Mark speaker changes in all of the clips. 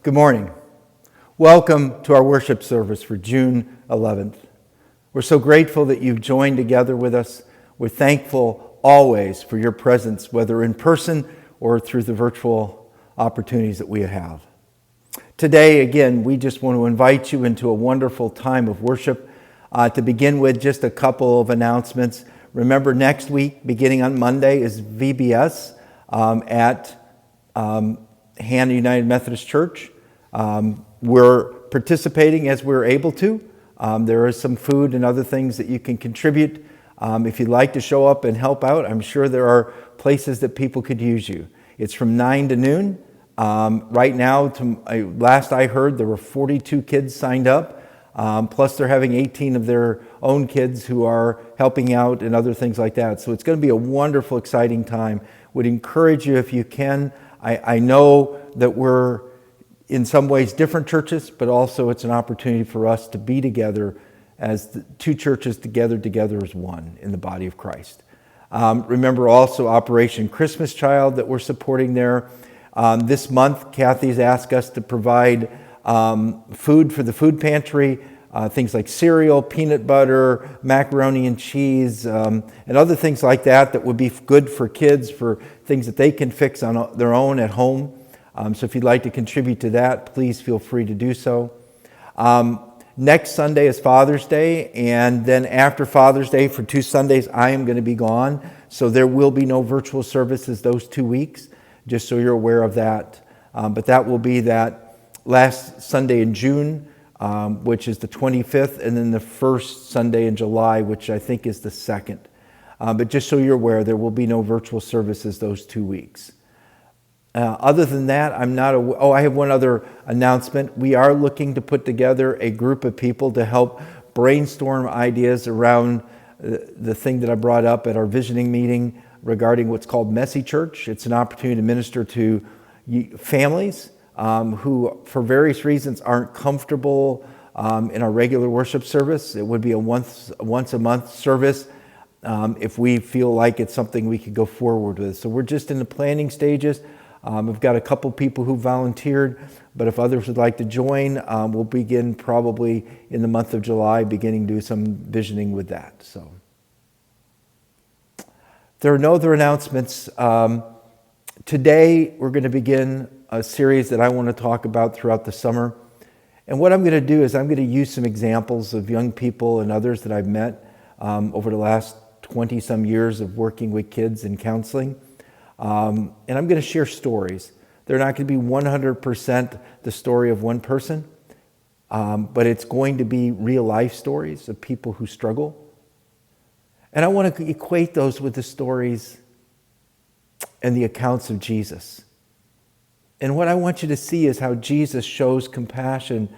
Speaker 1: Good morning. Welcome to our worship service for June 11th. We're so grateful that you've joined together with us. We're thankful always for your presence, whether in person or through the virtual opportunities that we have. Today, again, we just want to invite you into a wonderful time of worship. To begin with, just a couple of announcements. Remember, next week, beginning on Monday, is VBS at Hannah United Methodist Church. We're participating as we're able to. There is some food and other things that you can contribute. If you'd like to show up and help out, I'm sure there are places that people could use you. It's from 9 to noon. Right now, last I heard, there were 42 kids signed up. Plus they're having 18 of their own kids who are helping out and other things like that. So it's going to be a wonderful, exciting time. Would encourage you if you can. I know that we're in some ways different churches, but also it's an opportunity for us to be together as the two churches together as one in the body of Christ. Remember also Operation Christmas Child that we're supporting there. This month, Kathy's asked us to provide food for the food pantry, things like cereal, peanut butter, macaroni and cheese, and other things like that would be good for kids, for things that they can fix on their own at home. So if you'd like to contribute to that, please feel free to do so. Next Sunday is Father's Day, and then after Father's Day for 2 Sundays, I am going to be gone. So there will be no virtual services those 2 weeks, just so you're aware of that. But that will be that last Sunday in June, which is the 25th, and then the first Sunday in July, which I think is the 2nd. But just so you're aware, there will be no virtual services those 2 weeks. Other than that, I have one other announcement. We are looking to put together a group of people to help brainstorm ideas around the thing that I brought up at our visioning meeting regarding what's called Messy Church. It's an opportunity to minister to families who, for various reasons, aren't comfortable in our regular worship service. It would be a once a month service if we feel like it's something we could go forward with. So we're just in the planning stages. We've got a couple people who volunteered, but if others would like to join, we'll begin probably in the month of July, beginning to do some visioning with that. So there are no other announcements. Today, we're going to begin a series that I want to talk about throughout the summer. And what I'm going to do is I'm going to use some examples of young people and others that I've met over the last 20-some years of working with kids and counseling. And I'm going to share stories. They're not going to be 100% the story of one person, but it's going to be real-life stories of people who struggle. And I want to equate those with the stories and the accounts of Jesus. And what I want you to see is how Jesus shows compassion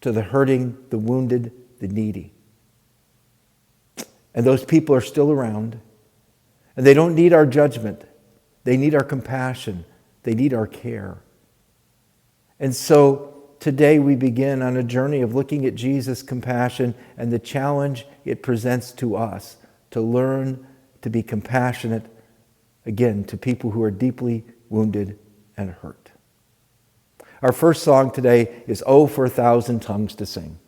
Speaker 1: to the hurting, the wounded, the needy. And those people are still around. And they don't need our judgment. They need our compassion. They need our care. And so today we begin on a journey of looking at Jesus' compassion and the challenge it presents to us to learn to be compassionate, again, to people who are deeply wounded and hurt. Our first song today is "Oh, for a Thousand Tongues to Sing."